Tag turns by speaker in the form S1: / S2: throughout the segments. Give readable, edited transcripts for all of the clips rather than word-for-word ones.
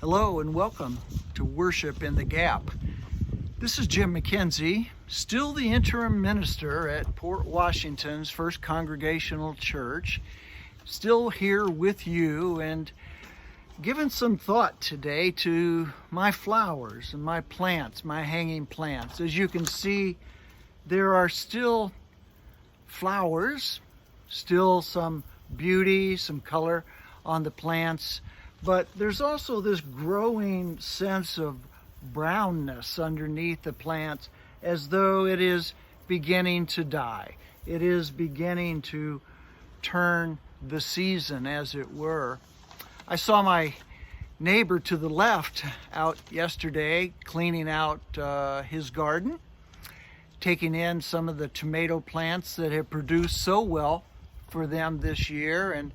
S1: Hello and welcome to Worship in the Gap. This is Jim McKenzie, still the interim minister at Port Washington's First Congregational Church, still here with you and giving some thought today to my flowers and my plants, my hanging plants. As you can see, there are still flowers, still some beauty, some color on the plants, but there's also this growing sense of brownness underneath the plants, as though it is beginning to die. It is beginning to turn the season, as it were. I saw my neighbor to the left out yesterday cleaning out his garden, taking in some of the tomato plants that have produced so well for them this year, and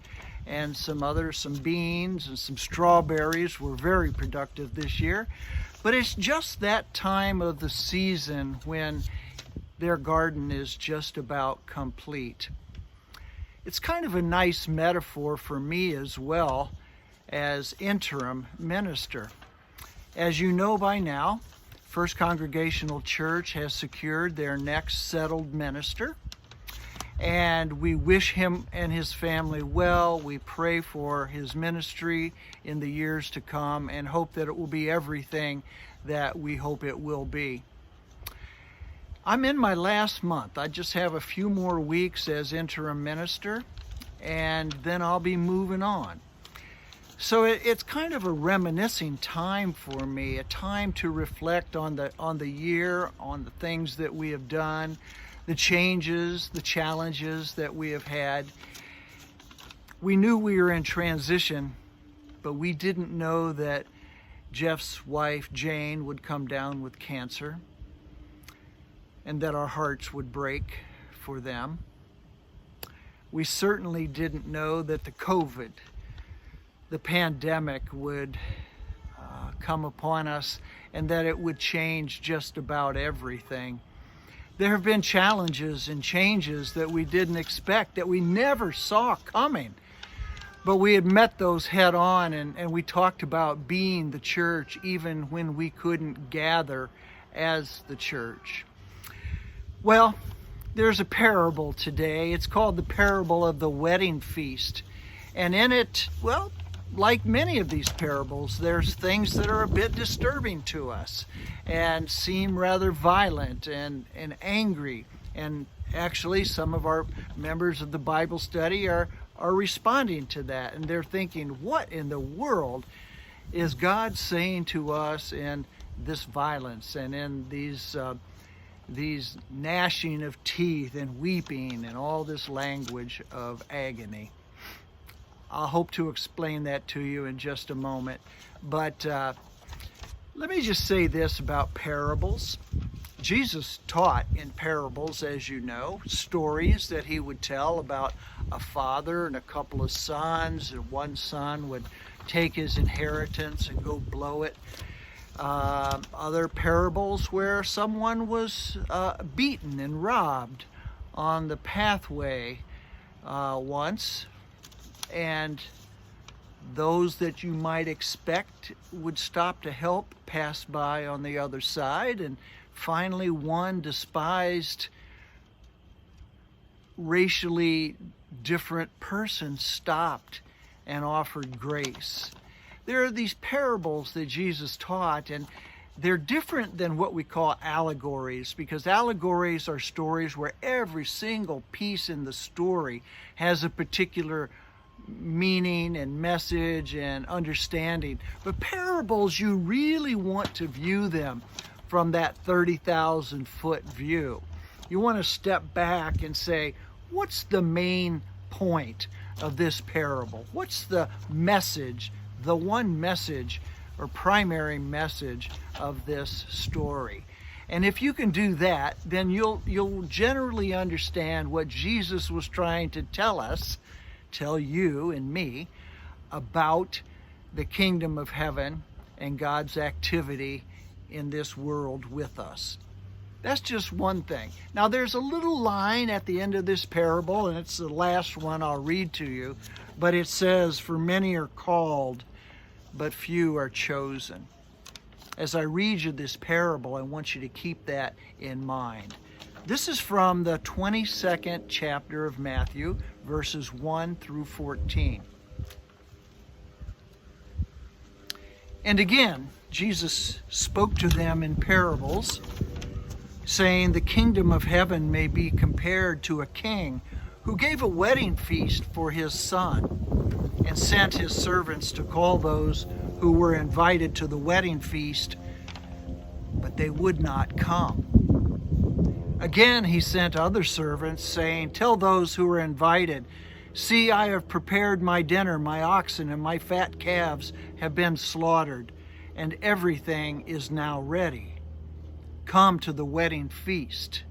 S1: some beans and some strawberries were very productive this year. But it's just that time of the season when their garden is just about complete. It's kind of a nice metaphor for me as well as interim minister. As you know by now, First Congregational Church has secured their next settled minister, and we wish him and his family well. We pray for his ministry in the years to come and hope that it will be everything that we hope it will be. I'm in my last month. I just have a few more weeks as interim minister, and then I'll be moving on. So it's kind of a reminiscing time for me, a time to reflect on the year, on the things that we have done, the changes, the challenges that we have had. We knew we were in transition, but we didn't know that Jeff's wife, Jane, would come down with cancer, and that our hearts would break for them. We certainly didn't know that the pandemic would come upon us, and that it would change just about everything. There have been challenges and changes that we didn't expect, that we never saw coming. But we had met those head on, and we talked about being the church even when we couldn't gather as the church. Well, there's a parable today. It's called the parable of the wedding feast. And in it, well, like many of these parables, there's things that are a bit disturbing to us and seem rather violent and angry. And actually, some of our members of the Bible study are responding to that. And they're thinking, what in the world is God saying to us in this violence and in these gnashing of teeth and weeping and all this language of agony? I'll hope to explain that to you in just a moment. But let me just say this about parables. Jesus taught in parables, as you know, stories that he would tell about a father and a couple of sons, and one son would take his inheritance and go blow it. Other parables where someone was beaten and robbed on the pathway once, and those that you might expect would stop to help pass by on the other side. And finally, one despised, racially different person stopped and offered grace. There are these parables that Jesus taught, and they're different than what we call allegories, because allegories are stories where every single piece in the story has a particular meaning and message and understanding. But parables, you really want to view them from that 30,000 foot view. You want to step back and say, what's the main point of this parable? What's the message, the one message or primary message of this story? And if you can do that, then you'll generally understand what Jesus was trying to tell you and me about the kingdom of heaven and God's activity in this world with us. That's just one thing. Now, there's a little line at the end of this parable, and it's the last one I'll read to you, but it says, "For many are called, but few are chosen. As I read you this parable, I want you to keep that in mind. This is from the 22nd chapter of Matthew, verses 1 through 14. And again, Jesus spoke to them in parables, saying, "The kingdom of heaven may be compared to a king who gave a wedding feast for his son, and sent his servants to call those who were invited to the wedding feast, but they would not come. Again, he sent other servants, saying, 'Tell those who are invited, see, I have prepared my dinner, my oxen and my fat calves have been slaughtered, and everything is now ready. Come to the wedding feast.'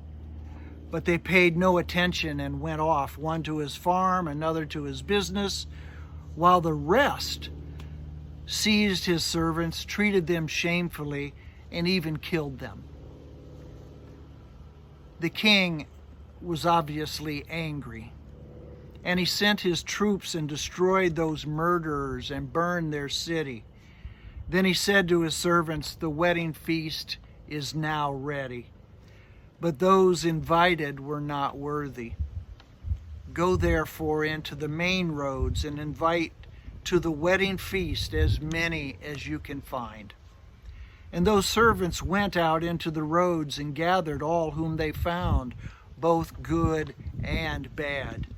S1: But they paid no attention and went off, one to his farm, another to his business, while the rest seized his servants, treated them shamefully, and even killed them." The king was obviously angry, and he sent his troops and destroyed those murderers and burned their city. Then he said to his servants, "The wedding feast is now ready, but those invited were not worthy. Go therefore into the main roads and invite to the wedding feast as many as you can find." And those servants went out into the roads and gathered all whom they found, both good and bad.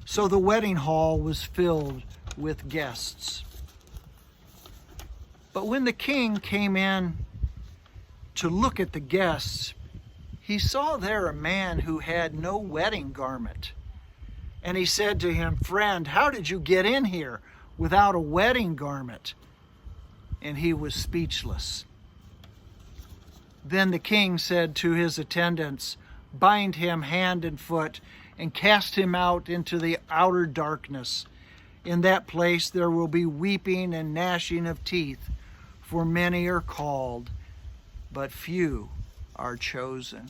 S1: So the wedding hall was filled with guests. But when the king came in to look at the guests, he saw there a man who had no wedding garment. And he said to him, "Friend, how did you get in here without a wedding garment?" And he was speechless. Then the king said to his attendants, "Bind him hand and foot and cast him out into the outer darkness. In that place there will be weeping and gnashing of teeth, for many are called, but few are chosen."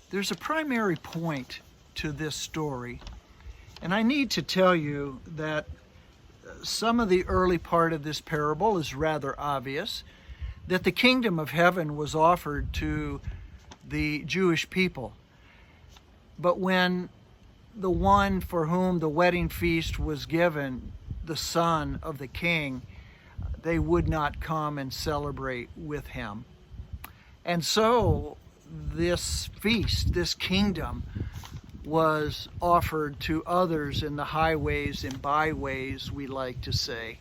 S1: There's a primary point to this story, and I need to tell you that some of the early part of this parable is rather obvious, that the kingdom of heaven was offered to the Jewish people. But when the one for whom the wedding feast was given, the son of the king, they would not come and celebrate with him. And so this feast, this kingdom, was offered to others in the highways and byways, we like to say,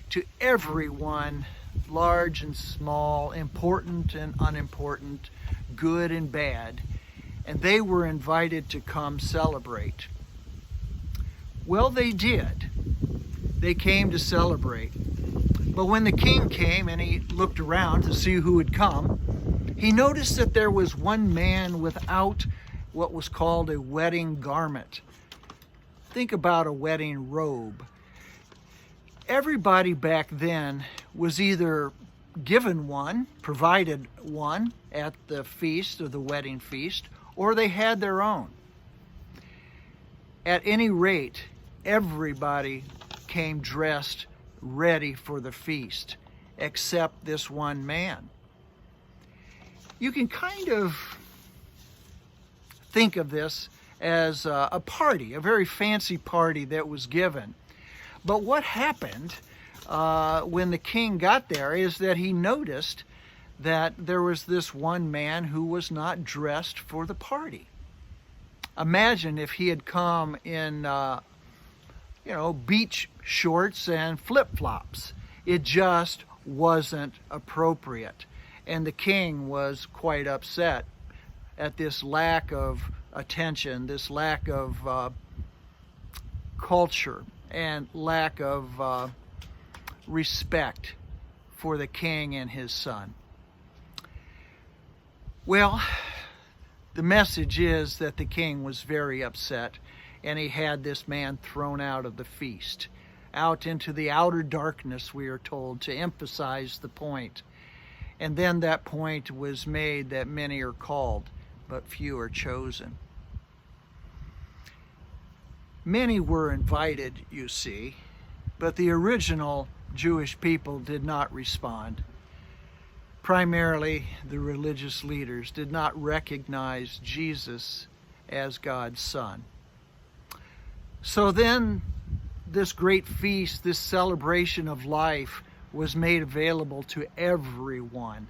S1: to everyone, large and small, important and unimportant, good and bad, and they were invited to come celebrate. Well, they did. They came to celebrate. But when the king came and he looked around to see who had come, he noticed that there was one man without what was called a wedding garment. Think about a wedding robe. Everybody back then was either given one, provided one at the feast or the wedding feast, or they had their own. At any rate, everybody came dressed ready for the feast, except this one man. You can kind of think of this as a party, a very fancy party that was given. But what happened when the king got there is that he noticed that there was this one man who was not dressed for the party. Imagine if he had come in, beach shorts and flip-flops. It just wasn't appropriate. And the king was quite upset at this lack of attention, this lack of culture, and lack of respect for the king and his son. Well, the message is that the king was very upset, and he had this man thrown out of the feast, out into the outer darkness, we are told, to emphasize the point. And then that point was made that many are called, but few are chosen. Many were invited, you see, but the original Jewish people did not respond. Primarily, the religious leaders did not recognize Jesus as God's Son. So then, this great feast, this celebration of life, was made available to everyone,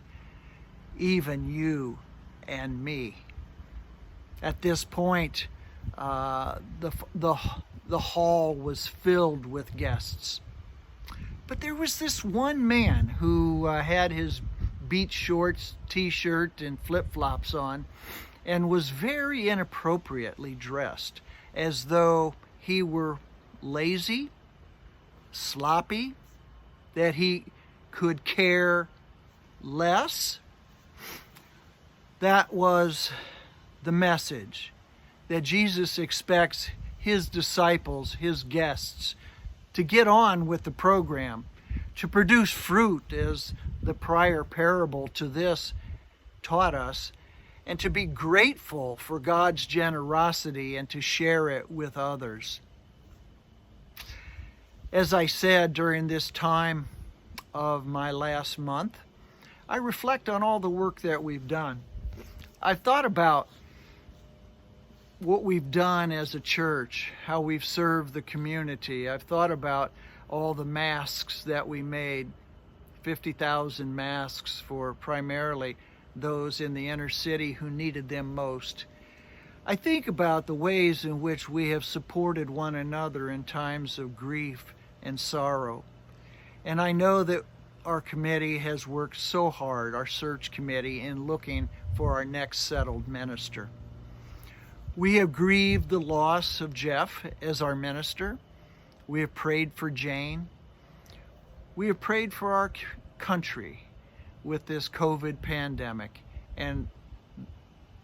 S1: even you and me. At this point, the hall was filled with guests. But there was this one man who had his beach shorts, t-shirt, and flip-flops on, and was very inappropriately dressed, as though he were lazy, sloppy, that he could care less. That was the message that Jesus expects his disciples, his guests, to get on with the program, to produce fruit, as the prior parable to this taught us, and to be grateful for God's generosity and to share it with others. As I said during this time of my last month, I reflect on all the work that we've done. I've thought about what we've done as a church, how we've served the community. I've thought about all the masks that we made, 50,000 masks for primarily those in the inner city who needed them most. I think about the ways in which we have supported one another in times of grief and sorrow. And I know that our committee has worked so hard, our search committee, in looking for our next settled minister. We have grieved the loss of Jeff as our minister. We have prayed for Jane. We have prayed for our country with this COVID pandemic, and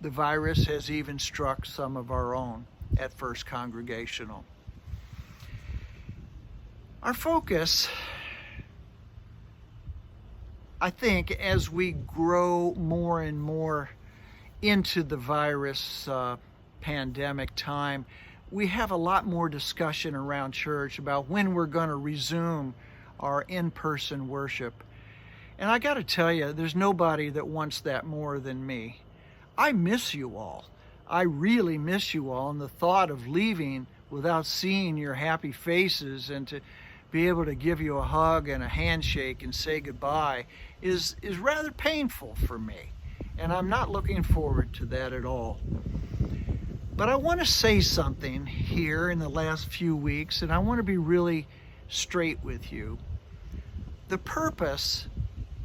S1: the virus has even struck some of our own at First Congregational. Our focus, I think, as we grow more and more into the virus pandemic time, we have a lot more discussion around church about when we're going to resume our in-person worship. And I got to tell you, there's nobody that wants that more than me. I miss you all. I really miss you all, and the thought of leaving without seeing your happy faces and to be able to give you a hug and a handshake and say goodbye is rather painful for me. And I'm not looking forward to that at all. But I want to say something here in the last few weeks, and I want to be really straight with you. The purpose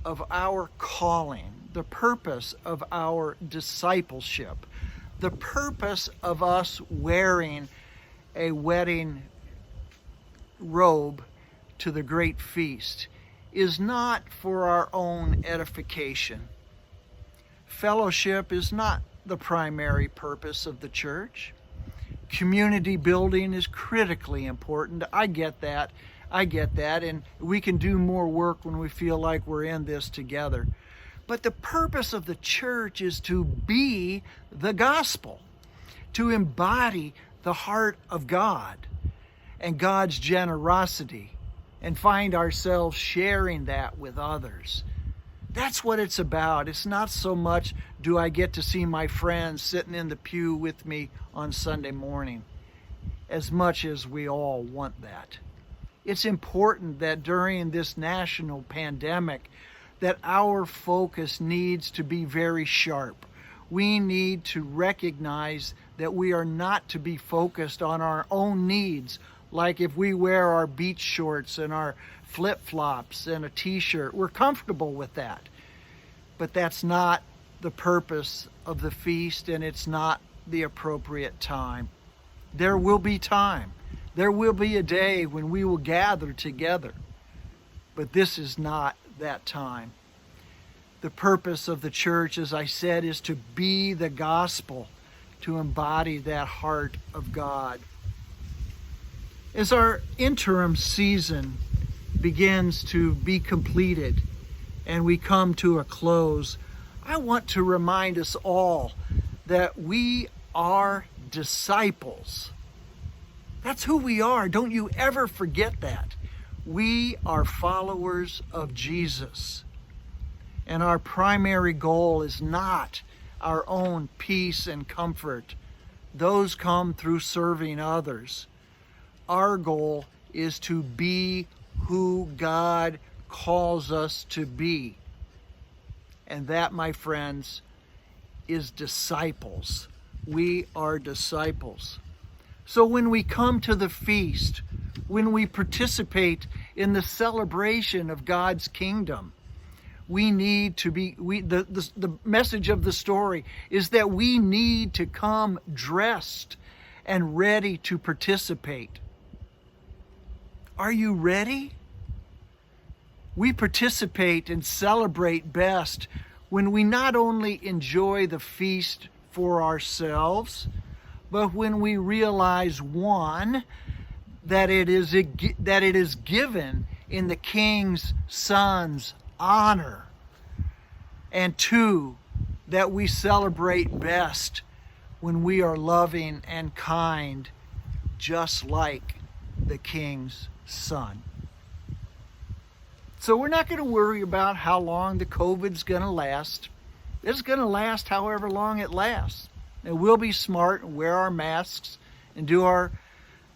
S1: of our calling, the purpose of our discipleship, the purpose of us wearing a wedding robe to the great feast is not for our own edification. Fellowship is not the primary purpose of the church. Community building is critically important. I get that, and we can do more work when we feel like we're in this together. But the purpose of the church is to be the gospel, to embody the heart of God and God's generosity, and find ourselves sharing that with others. That's what it's about. It's not so much, do I get to see my friends sitting in the pew with me on Sunday morning, as much as we all want that. It's important that during this national pandemic, that our focus needs to be very sharp. We need to recognize that we are not to be focused on our own needs, like if we wear our beach shorts and our flip-flops and a t-shirt. We're comfortable with that. But that's not the purpose of the feast, and it's not the appropriate time. There will be time. There will be a day when we will gather together. But this is not that time. The purpose of the church, as I said, is to be the gospel, to embody that heart of God. As our interim season begins to be completed and we come to a close, I want to remind us all that we are disciples. That's who we are. Don't you ever forget that. We are followers of Jesus. And our primary goal is not our own peace and comfort. Those come through serving others. Our goal is to be who God calls us to be. And that, my friends, is disciples. We are disciples. So when we come to the feast, when we participate in the celebration of God's kingdom, we need to be, the message of the story is that we need to come dressed and ready to participate. Are you ready? We participate and celebrate best when we not only enjoy the feast for ourselves, but when we realize, one, that it is given in the King's Son's honor, and two, that we celebrate best when we are loving and kind, just like the King's Son. So we're not going to worry about how long the COVID's going to last. It's going to last however long it lasts. And we'll be smart and wear our masks and do our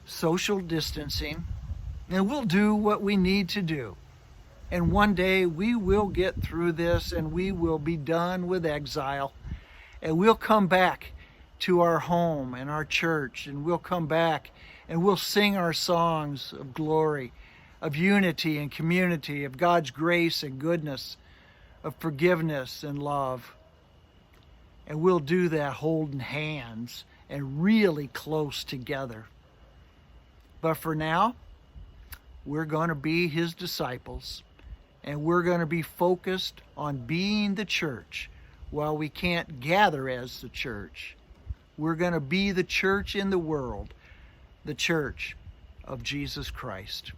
S1: social distancing. And we'll do what we need to do. And one day we will get through this and we will be done with exile. And we'll come back to our home and our church. And we'll come back and we'll sing our songs of glory, of unity and community, of God's grace and goodness, of forgiveness and love. And we'll do that holding hands and really close together. But for now, we're going to be His disciples, and we're going to be focused on being the church. While we can't gather as the church, we're going to be the church in the world, the church of Jesus Christ.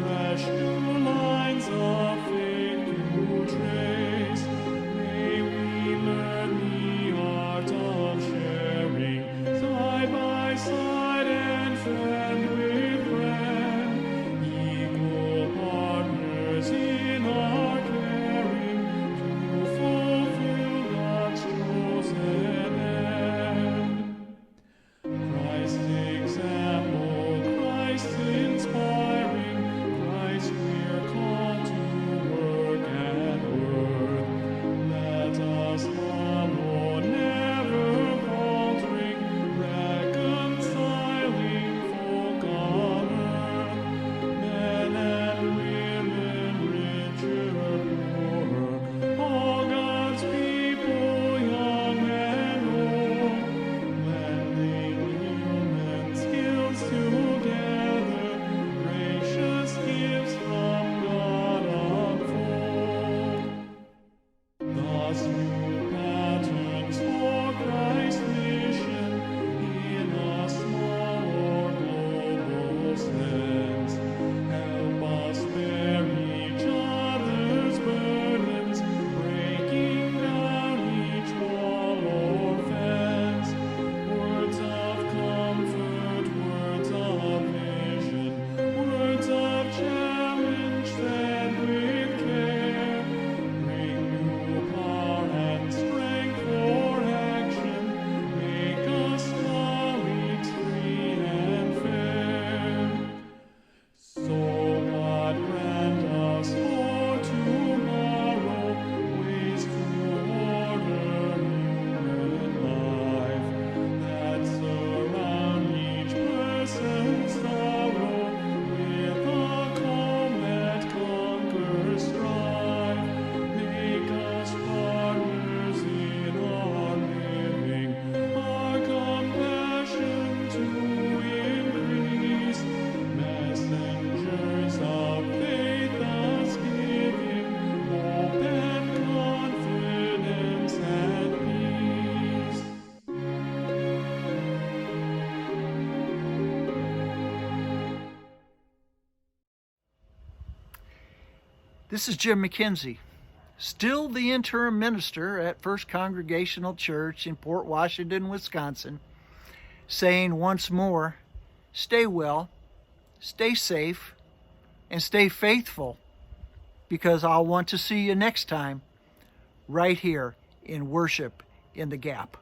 S2: Fresh new lines of
S1: This is Jim McKenzie, still the interim minister at First Congregational Church in Port Washington, Wisconsin, saying once more, stay well, stay safe, and stay faithful, because I'll want to see you next time right here in Worship in the Gap.